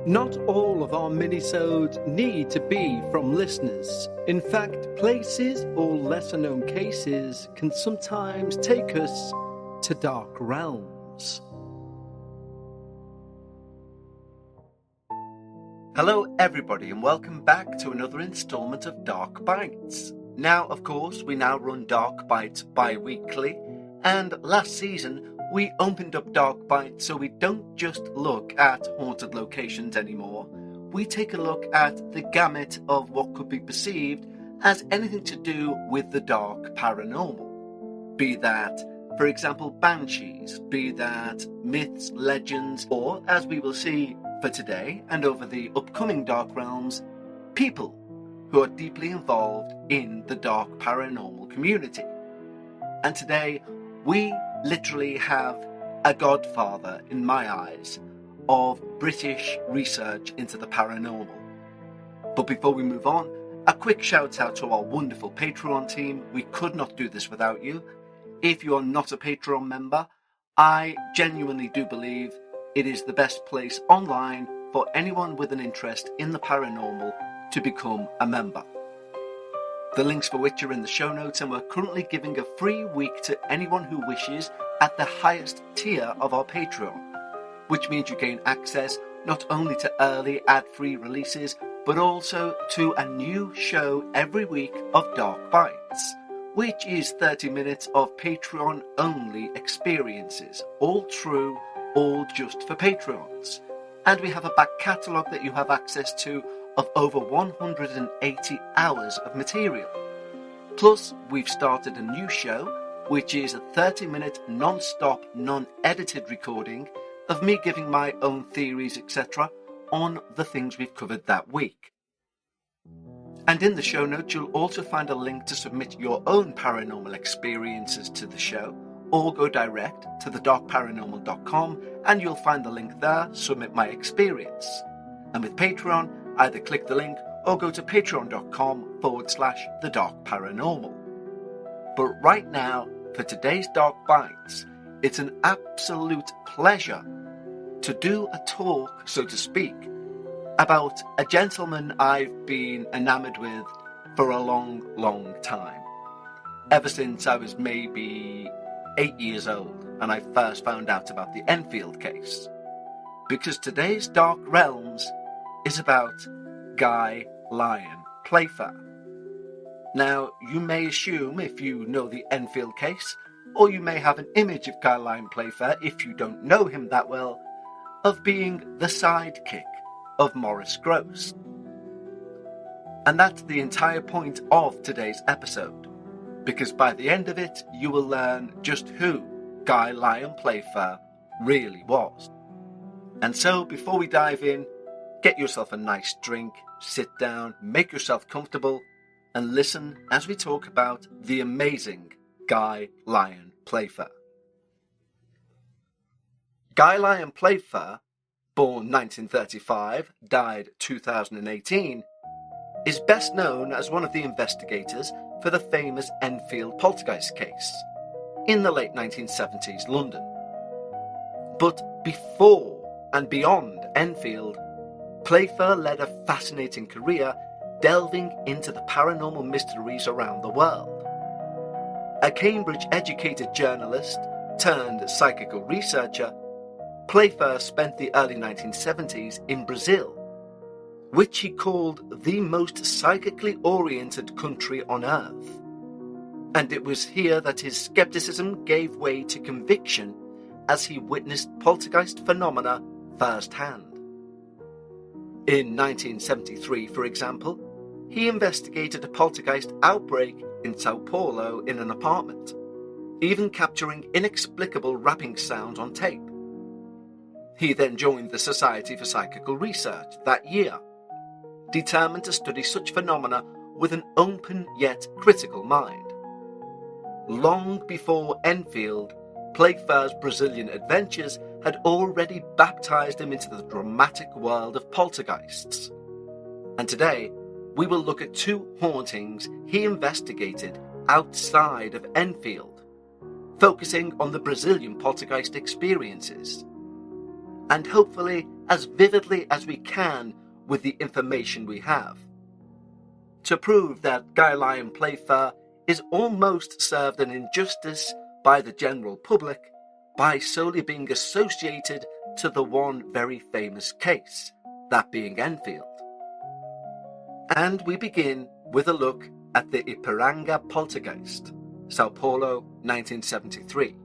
Not all of our minisodes need to be from listeners. In fact, places or lesser-known cases can sometimes take us to dark realms. Hello everybody and welcome back to another instalment of Dark Bites. Now, of course, we now run Dark Bites bi-weekly, and last season we opened up Dark Bites so we don't just look at haunted locations anymore. We take a look at the gamut of what could be perceived as anything to do with the dark paranormal. Be that, for example, banshees, be that myths, legends, or, as we will see for today and over the upcoming Dark Realms, people who are deeply involved in the dark paranormal community. And today, we literally have a godfather, in my eyes, of British research into the paranormal. But before we move on, a quick shout out to our wonderful Patreon team. We could not do this without you. If you are not a Patreon member, I genuinely do believe it is the best place online for anyone with an interest in the paranormal to become a member. The links for which are in the show notes, and we're currently giving a free week to anyone who wishes at the highest tier of our Patreon, which means you gain access not only to early ad-free releases, but also to a new show every week of Dark Bites, which is 30 minutes of Patreon-only experiences, all true, all just for Patreons. And we have a back catalogue that you have access to of over 180 hours of material. Plus, we've started a new show, which is a 30-minute non-stop, non-edited recording of me giving my own theories, etc., on the things we've covered that week. And in the show notes, you'll also find a link to submit your own paranormal experiences to the show, or go direct to thedarkparanormal.com and you'll find the link there, Submit My Experience. And with Patreon, either click the link or go to patreon.com/thedarkparanormal. But right now, for today's Dark Bites, it's an absolute pleasure to do a talk, so to speak, about a gentleman I've been enamoured with for a long, long time. Ever since I was maybe 8 years old and I first found out about the Enfield case. Because today's Dark Realms is about Guy Lyon Playfair. Now, you may assume, if you know the Enfield case, or you may have an image of Guy Lyon Playfair, if you don't know him that well, of being the sidekick of Maurice Grosse. And that's the entire point of today's episode, because by the end of it, you will learn just who Guy Lyon Playfair really was. And so, before we dive in, get yourself a nice drink, sit down, make yourself comfortable, and listen as we talk about the amazing Guy Lyon Playfair. Guy Lyon Playfair, born 1935, died 2018, is best known as one of the investigators for the famous Enfield poltergeist case in the late 1970s London. But before and beyond Enfield, Playfair led a fascinating career delving into the paranormal mysteries around the world. A Cambridge-educated journalist turned psychical researcher, Playfair spent the early 1970s in Brazil, which he called the most psychically oriented country on earth. And it was here that his skepticism gave way to conviction as he witnessed poltergeist phenomena firsthand. In 1973, for example, he investigated a poltergeist outbreak in Sao Paulo in an apartment, even capturing inexplicable rapping sounds on tape. He then joined the Society for Psychical Research that year, determined to study such phenomena with an open yet critical mind. Long before Enfield, Playfair's Brazilian adventures had already baptized him into the dramatic world of poltergeists. And today, we will look at two hauntings he investigated outside of Enfield, focusing on the Brazilian poltergeist experiences. And hopefully, as vividly as we can with the information we have. To prove that Guy Lyon Playfair is almost served an injustice by the general public by solely being associated to the one very famous case, that being Enfield. And we begin with a look at the Ipiranga poltergeist, Sao Paulo, 1973.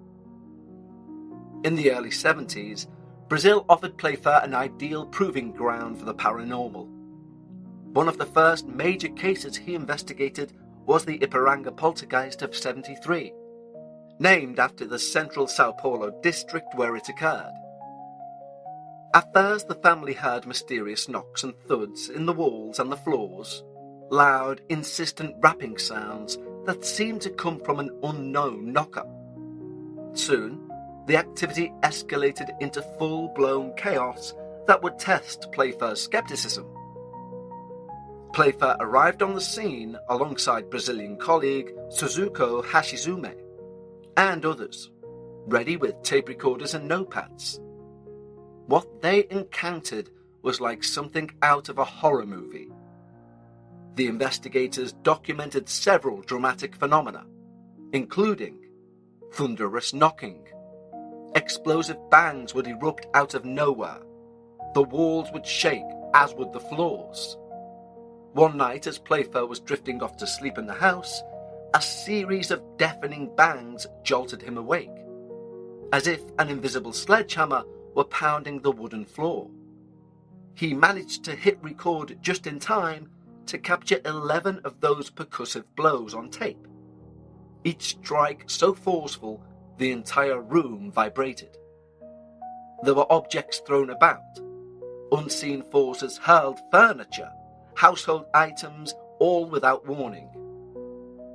In the early 70s, Brazil offered Playfair an ideal proving ground for the paranormal. One of the first major cases he investigated was the Ipiranga poltergeist of 73, named after the central Sao Paulo district where it occurred. At first, the family heard mysterious knocks and thuds in the walls and the floors, loud, insistent rapping sounds that seemed to come from an unknown knocker. Soon, the activity escalated into full-blown chaos that would test Playfair's skepticism. Playfair arrived on the scene alongside Brazilian colleague Suzuko Hashizume and others, ready with tape recorders and notepads. What they encountered was like something out of a horror movie. The investigators documented several dramatic phenomena, including thunderous knocking. Explosive bangs would erupt out of nowhere. The walls would shake, as would the floors. One night, as Playfair was drifting off to sleep in the house, a series of deafening bangs jolted him awake, as if an invisible sledgehammer were pounding the wooden floor. He managed to hit record just in time to capture 11 of those percussive blows on tape, each strike so forceful the entire room vibrated. There were objects thrown about. Unseen forces hurled furniture, household items, all without warning.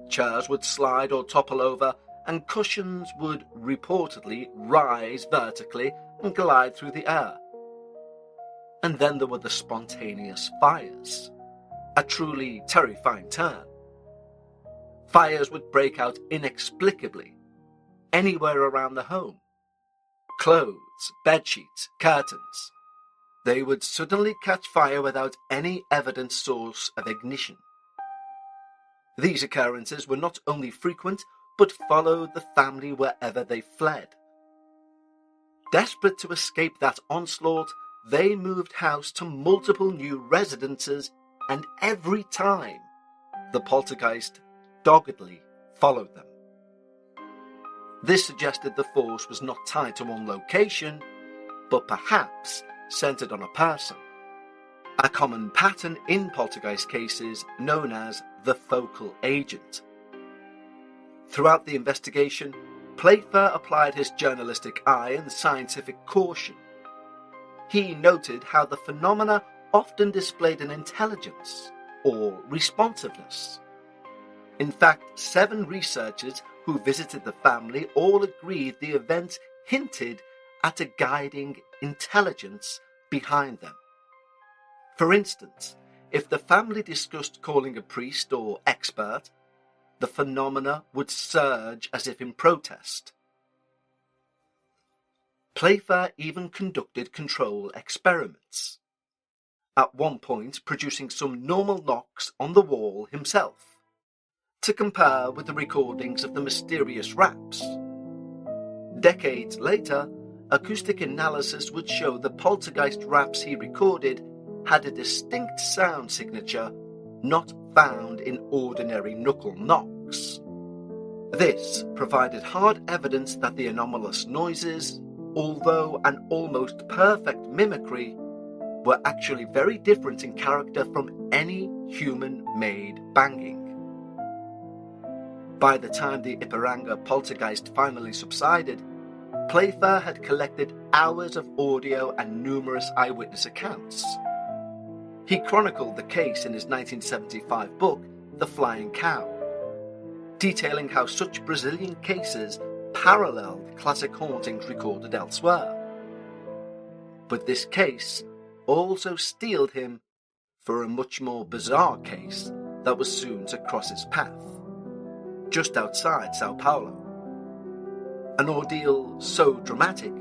Chairs would slide or topple over, and cushions would reportedly rise vertically and glide through the air. And then there were the spontaneous fires, a truly terrifying turn. Fires would break out inexplicably, anywhere around the home. Clothes, bedsheets, curtains. They would suddenly catch fire without any evident source of ignition. These occurrences were not only frequent, but followed the family wherever they fled. Desperate to escape that onslaught, they moved house to multiple new residences, and every time, the poltergeist doggedly followed them. This suggested the force was not tied to one location, but perhaps centered on a person, a common pattern in poltergeist cases known as the focal agent. Throughout the investigation, Playfair applied his journalistic eye and scientific caution. He noted how the phenomena often displayed an intelligence or responsiveness. In fact, 7 researchers who visited the family all agreed the event hinted at a guiding intelligence behind them. For instance, if the family discussed calling a priest or expert, the phenomena would surge as if in protest. Playfair even conducted control experiments, at one point producing some normal knocks on the wall himself, to compare with the recordings of the mysterious raps. Decades later, acoustic analysis would show the poltergeist raps he recorded had a distinct sound signature not found in ordinary knuckle knocks. This provided hard evidence that the anomalous noises, although an almost perfect mimicry, were actually very different in character from any human-made banging. By the time the Ipiranga poltergeist finally subsided, Playfair had collected hours of audio and numerous eyewitness accounts. He chronicled the case in his 1975 book, The Flying Cow, detailing how such Brazilian cases paralleled classic hauntings recorded elsewhere. But this case also steeled him for a much more bizarre case that was soon to cross his path, just outside Sao Paulo. An ordeal so dramatic,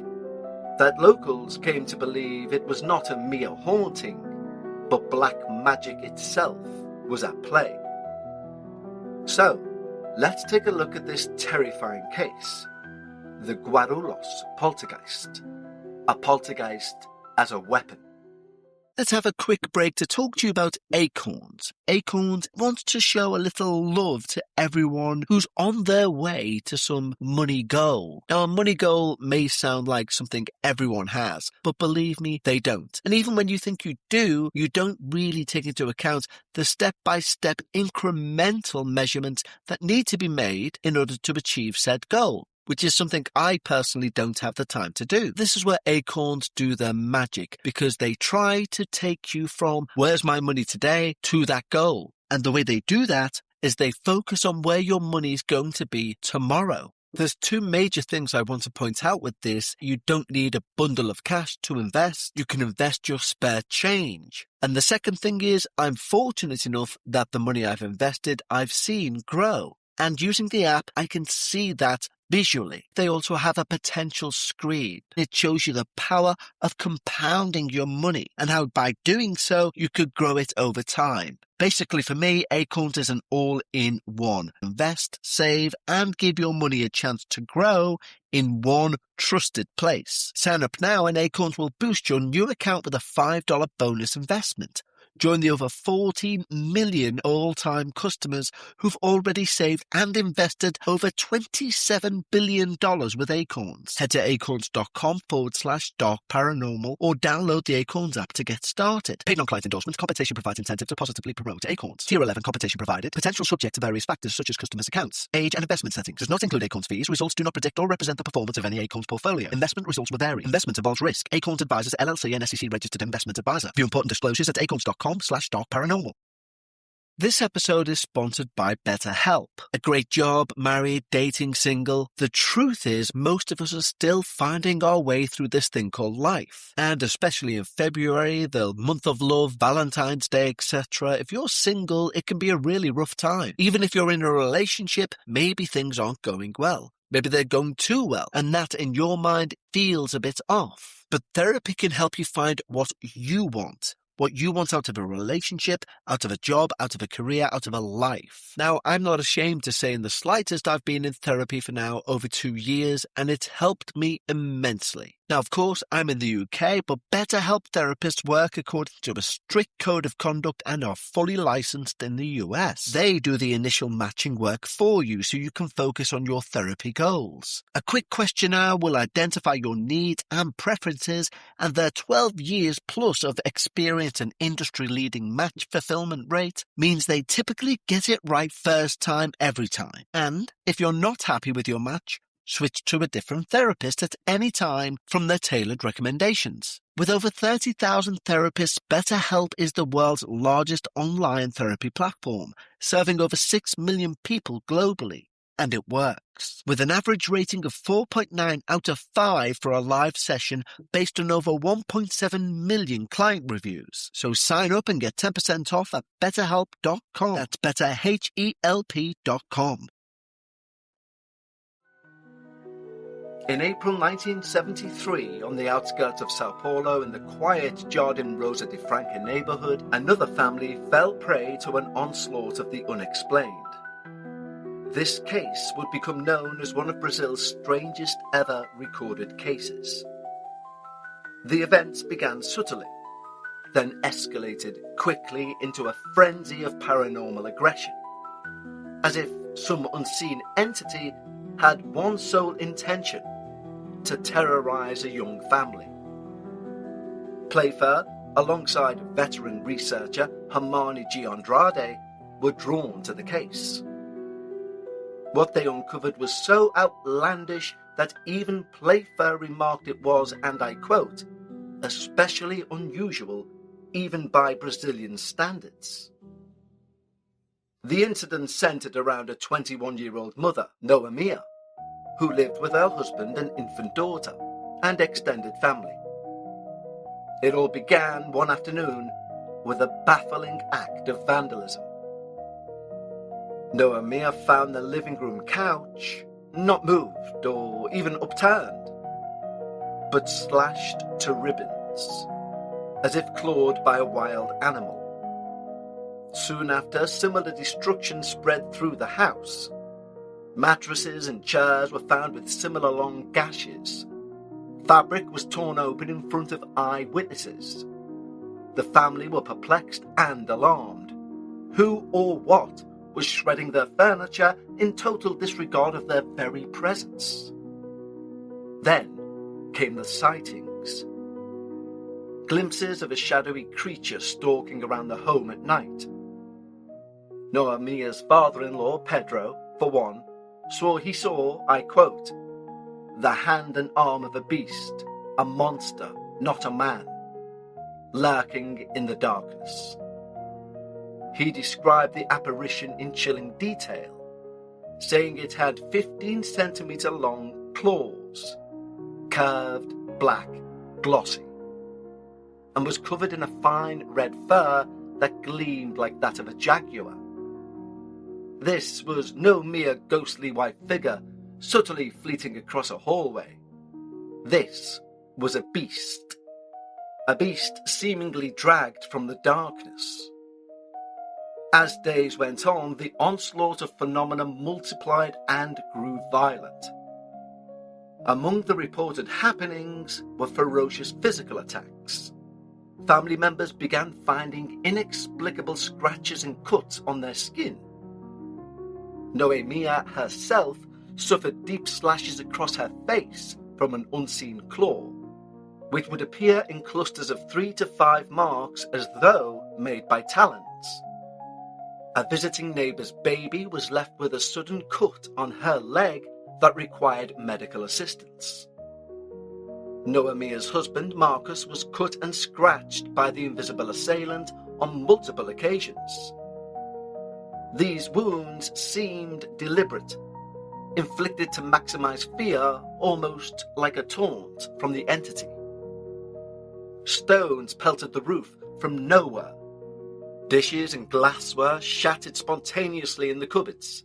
that locals came to believe it was not a mere haunting, but black magic itself was at play. So, let's take a look at this terrifying case, the Guarulhos poltergeist, a poltergeist as a weapon. Let's have a quick break to talk to you about Acorns. Acorns wants to show a little love to everyone who's on their way to some money goal. Now, a money goal may sound like something everyone has, but believe me, they don't. And even when you think you do, you don't really take into account the step-by-step incremental measurements that need to be made in order to achieve said goal, which is something I personally don't have the time to do. This is where Acorns do their magic, because they try to take you from where's my money today to that goal. And the way they do that is they focus on where your money is going to be tomorrow. There's two major things I want to point out with this. You don't need a bundle of cash to invest. You can invest your spare change. And the second thing is, I'm fortunate enough that the money I've invested, I've seen grow. And using the app, I can see that visually. They also have a potential screen. It shows you the power of compounding your money and how by doing so, you could grow it over time. Basically, for me, Acorns is an all-in-one. Invest, save, and give your money a chance to grow in one trusted place. Sign up now and Acorns will boost your new account with a $5 bonus investment. Join the over 14 million all-time customers who've already saved and invested over $27 billion with Acorns. Head to acorns.com/dark paranormal or download the Acorns app to get started. Paid non-client endorsements. Compensation provides incentive to positively promote Acorns. Tier 11 compensation provided. Potential subject to various factors such as customers' accounts, age and investment settings. Does not include Acorns fees. Results do not predict or represent the performance of any Acorns portfolio. Investment results will vary. Investment involves risk. Acorns Advisors LLC and SEC registered investment advisor. View important disclosures at acorns.com/dark paranormal. This episode is sponsored by BetterHelp. A great job, married, dating, single. The truth is, most of us are still finding our way through this thing called life. And especially in February, the month of love, Valentine's Day, etc. If you're single, it can be a really rough time. Even if you're in a relationship, maybe things aren't going well. Maybe they're going too well, and that in your mind feels a bit off. But therapy can help you find what you want. What you want out of a relationship, out of a job, out of a career, out of a life. Now, I'm not ashamed to say in the slightest I've been in therapy for now over 2 years, and it's helped me immensely. Now, of course, I'm in the UK, but BetterHelp therapists work according to a strict code of conduct and are fully licensed in the US. They do the initial matching work for you so you can focus on your therapy goals. A quick questionnaire will identify your needs and preferences, and their 12 years plus of experience and industry-leading match fulfillment rate means they typically get it right first time every time. And if you're not happy with your match, switch to a different therapist at any time from their tailored recommendations. With over 30,000 therapists, BetterHelp is the world's largest online therapy platform, serving over 6 million people globally. And it works. With an average rating of 4.9 out of 5 for a live session based on over 1.7 million client reviews. So sign up and get 10% off at betterhelp.com. That's betterhelp.com. In April 1973, on the outskirts of Sao Paulo in the quiet Jardim Rosa de Franca neighborhood, another family fell prey to an onslaught of the unexplained. This case would become known as one of Brazil's strangest ever recorded cases. The events began subtly, then escalated quickly into a frenzy of paranormal aggression, as if some unseen entity had one sole intention: to terrorize a young family. Playfair, alongside veteran researcher Hermani G. Andrade, were drawn to the case. What they uncovered was so outlandish that even Playfair remarked it was, and I quote, especially unusual even by Brazilian standards. The incident centered around a 21-year-old mother, Noemia, who lived with her husband and infant daughter and extended family. It all began one afternoon with a baffling act of vandalism. Noemia found the living room couch not moved or even upturned. but slashed to ribbons, as if clawed by a wild animal. Soon after, similar destruction spread through the house. Mattresses and chairs were found with similar long gashes. Fabric was torn open in front of eyewitnesses. The family were perplexed and alarmed. Who or what was shredding their furniture in total disregard of their very presence? Then came the sightings. Glimpses of a shadowy creature stalking around the home at night. Noemia's father-in-law, Pedro, for one, swore he saw, I quote, "the hand and arm of a beast, a monster, not a man, lurking in the darkness." He described the apparition in chilling detail, saying it had 15-centimeter long claws, curved, black, glossy, and was covered in a fine red fur that gleamed like that of a jaguar. This was no mere ghostly white figure subtly fleeting across a hallway. This was a beast seemingly dragged from the darkness. As days went on, the onslaught of phenomena multiplied and grew violent. Among the reported happenings were ferocious physical attacks. Family members began finding inexplicable scratches and cuts on their skin. Noemia herself suffered deep slashes across her face from an unseen claw, which would appear in clusters of 3 to 5 marks as though made by talons. A visiting neighbour's baby was left with a sudden cut on her leg that required medical assistance. Noemia's husband, Marcus, was cut and scratched by the invisible assailant on multiple occasions. These wounds seemed deliberate, inflicted to maximize fear, almost like a taunt from the entity. Stones pelted the roof from nowhere. Dishes and glassware shattered spontaneously in the cupboards.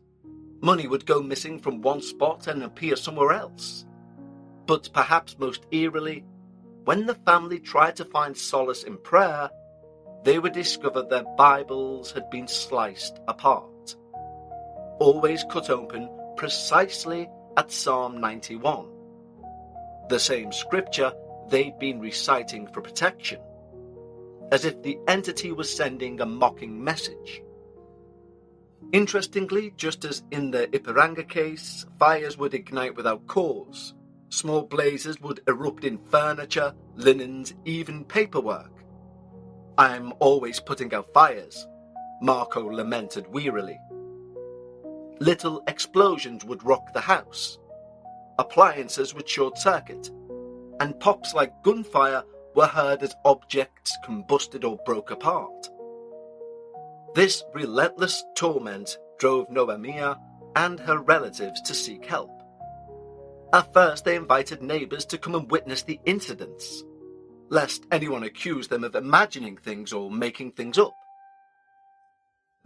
Money would go missing from one spot and appear somewhere else. But perhaps most eerily, when the family tried to find solace in prayer, they would discover their Bibles had been sliced apart, always cut open precisely at Psalm 91, the same scripture they'd been reciting for protection, as if the entity was sending a mocking message. Interestingly, just as in the Ipiranga case, fires would ignite without cause. Small blazes would erupt in furniture, linens, even paperwork. "I'm always putting out fires," Marco lamented wearily. Little explosions would rock the house. Appliances would short-circuit, and pops like gunfire were heard as objects combusted or broke apart. This relentless torment drove Noemia and her relatives to seek help. At first, they invited neighbours to come and witness the incidents, lest anyone accuse them of imagining things or making things up.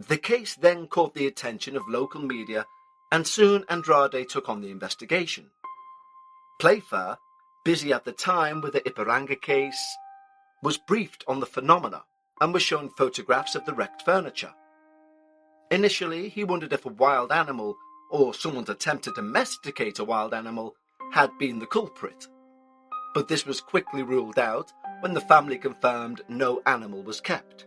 The case then caught the attention of local media, and soon Andrade took on the investigation. Playfair, busy at the time with the Ipiranga case, was briefed on the phenomena and was shown photographs of the wrecked furniture. Initially, he wondered if a wild animal, or someone's attempt to domesticate a wild animal, had been the culprit. But this was quickly ruled out when the family confirmed no animal was kept.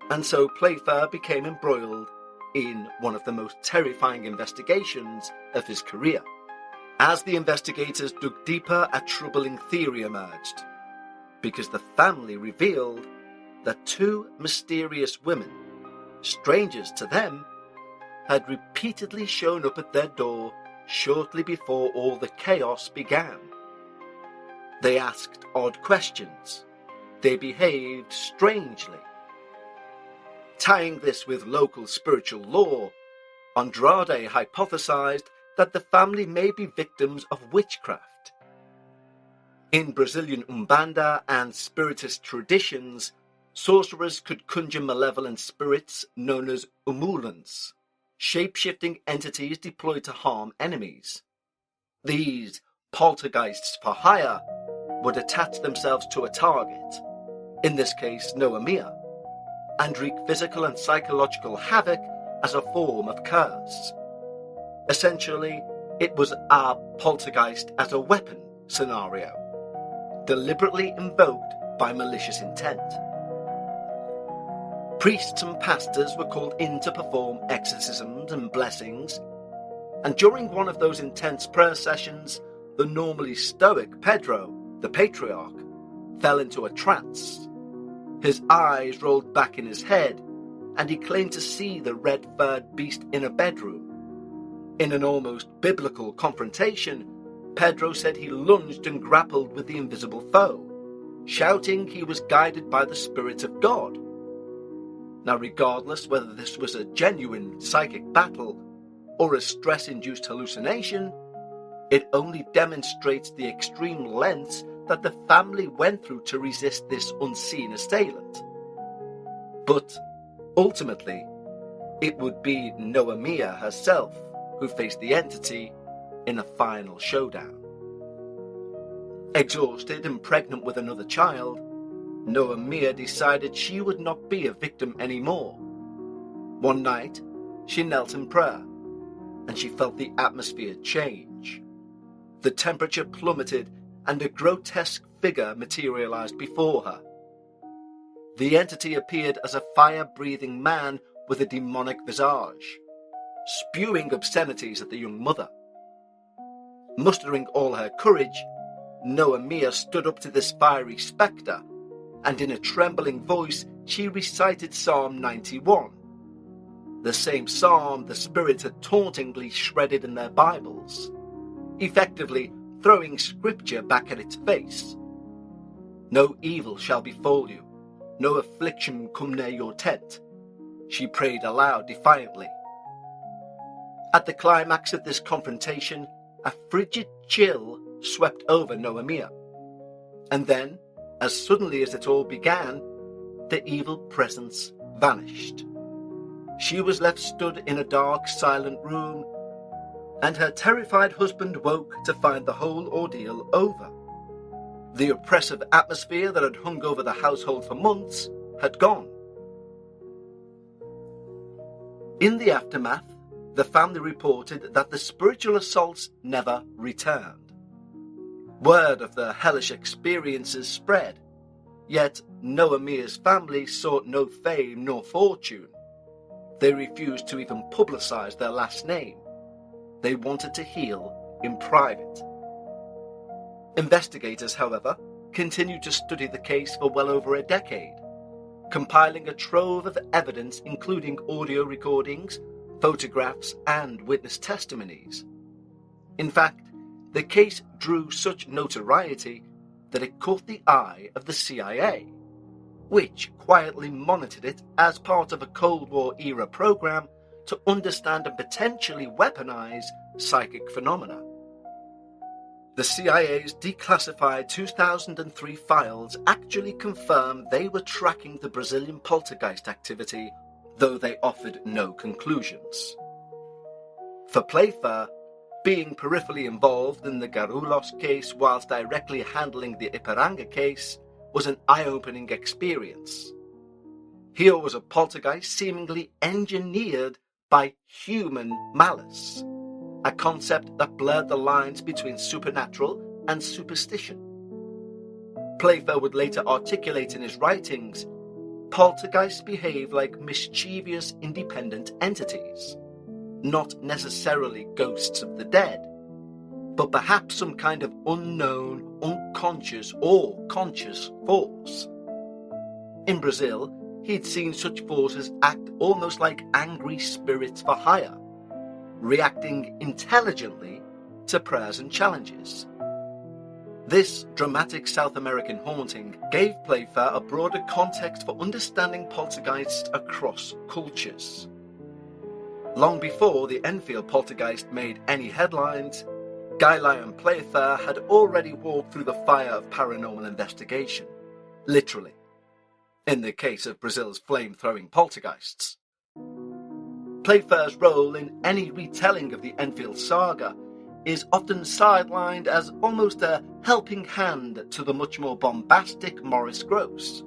And so Playfair became embroiled in one of the most terrifying investigations of his career. As the investigators dug deeper, a troubling theory emerged, because the family revealed that 2 mysterious women, strangers to them, had repeatedly shown up at their door shortly before all the chaos began. They asked odd questions. They behaved strangely. Tying this with local spiritual lore, Andrade hypothesized that the family may be victims of witchcraft. In Brazilian Umbanda and Spiritist traditions, sorcerers could conjure malevolent spirits known as umulans, shape-shifting entities deployed to harm enemies. These poltergeists for hire would attach themselves to a target, in this case Noah Mia, and wreak physical and psychological havoc as a form of curse. Essentially, it was a poltergeist as a weapon scenario, deliberately invoked by malicious intent. Priests and pastors were called in to perform exorcisms and blessings, and during one of those intense prayer sessions, the normally stoic Pedro, the patriarch, fell into a trance. His eyes rolled back in his head, and he claimed to see the red-furred beast in a bedroom. In an almost biblical confrontation, Pedro said he lunged and grappled with the invisible foe, shouting he was guided by the Spirit of God. Now, regardless whether this was a genuine psychic battle or a stress-induced hallucination, it only demonstrates the extreme lengths that the family went through to resist this unseen assailant. But ultimately, it would be Noah Mia herself who faced the entity in a final showdown. Exhausted and pregnant with another child, Noah Mia decided she would not be a victim anymore. One night, she knelt in prayer, and she felt the atmosphere change. The temperature plummeted, and a grotesque figure materialized before her. The entity appeared as a fire-breathing man with a demonic visage, spewing obscenities at the young mother. Mustering all her courage, Noah Mia stood up to this fiery spectre, and in a trembling voice she recited Psalm 91, the same psalm the spirits had tauntingly shredded in their Bibles, effectively throwing scripture back at its face. No evil shall befall you, no affliction come near your tent, she prayed aloud defiantly. At the climax of this confrontation, a frigid chill swept over Noah Mia. And then, as suddenly as it all began, the evil presence vanished. She was left stood in a dark, silent room, and her terrified husband woke to find the whole ordeal over. The oppressive atmosphere that had hung over the household for months had gone. In the aftermath, the family reported that the spiritual assaults never returned. Word of the hellish experiences spread, yet Noah Mia's family sought no fame nor fortune. They refused to even publicize their last name. They wanted to heal in private. Investigators, however, continued to study the case for well over a decade, compiling a trove of evidence including audio recordings, photographs, and witness testimonies. In fact, the case drew such notoriety that it caught the eye of the CIA, which quietly monitored it as part of a Cold War-era program to understand and potentially weaponize psychic phenomena. The CIA's declassified 2003 files actually confirmed they were tracking the Brazilian poltergeist activity, though they offered no conclusions. For Playfair, being peripherally involved in the Guarulhos case whilst directly handling the Ipiranga case was an eye-opening experience. Here was a poltergeist seemingly engineered by human malice, a concept that blurred the lines between supernatural and superstition. Playfair would later articulate in his writings, poltergeists behave like mischievous independent entities, not necessarily ghosts of the dead, but perhaps some kind of unknown, unconscious or conscious force. In Brazil, he'd seen such forces act almost like angry spirits for hire, reacting intelligently to prayers and challenges. This dramatic South American haunting gave Playfair a broader context for understanding poltergeists across cultures. Long before the Enfield poltergeist made any headlines, Guy Lyon Playfair had already walked through the fire of paranormal investigation, literally, in the case of Brazil's flame-throwing poltergeists. Playfair's role in any retelling of the Enfield saga is often sidelined as almost a helping hand to the much more bombastic Maurice Grosse,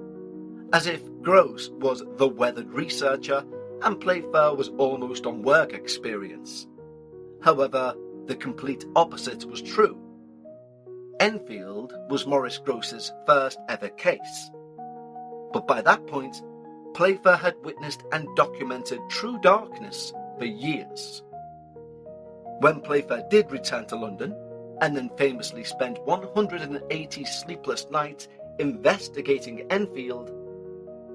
as if Grosse was the weathered researcher and Playfair was almost on work experience. However, the complete opposite was true. Enfield was Maurice Grosse's first ever case. But by that point, Playfair had witnessed and documented true darkness for years. When Playfair did return to London, and then famously spent 180 sleepless nights investigating Enfield,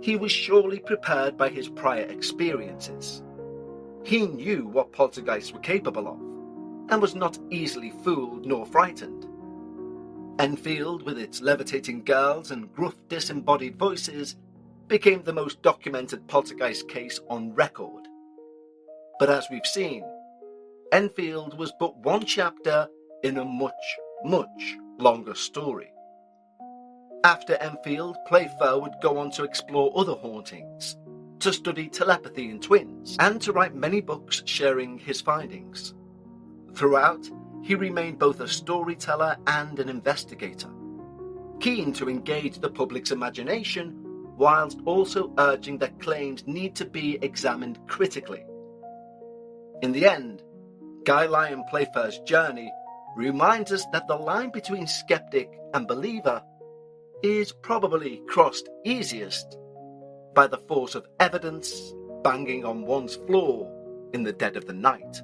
he was surely prepared by his prior experiences. He knew what poltergeists were capable of, and was not easily fooled nor frightened. Enfield, with its levitating girls and gruff disembodied voices, became the most documented poltergeist case on record. But as we've seen, Enfield was but one chapter in a much, much longer story. After Enfield, Playfair would go on to explore other hauntings, to study telepathy in twins, and to write many books sharing his findings. Throughout, he remained both a storyteller and an investigator, keen to engage the public's imagination whilst also urging that claims need to be examined critically. In the end, Guy Lyon Playfair's journey reminds us that the line between skeptic and believer is probably crossed easiest by the force of evidence banging on one's floor in the dead of the night.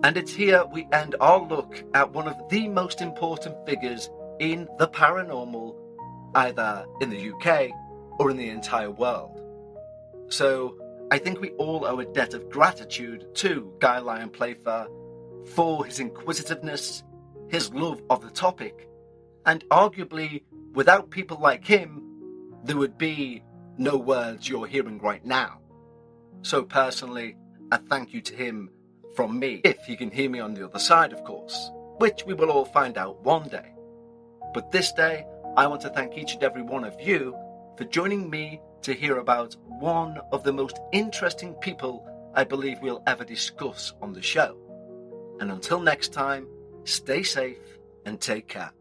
And it's here we end our look at one of the most important figures in the paranormal, either in the UK or in the entire world. So I think we all owe a debt of gratitude to Guy Lyon Playfair for his inquisitiveness, his love of the topic, and arguably, without people like him, there would be no words you're hearing right now. So personally, a thank you to him from me, if he can hear me on the other side, of course, which we will all find out one day. But this day, I want to thank each and every one of you for joining me to hear about one of the most interesting people I believe we'll ever discuss on the show. And until next time, stay safe and take care.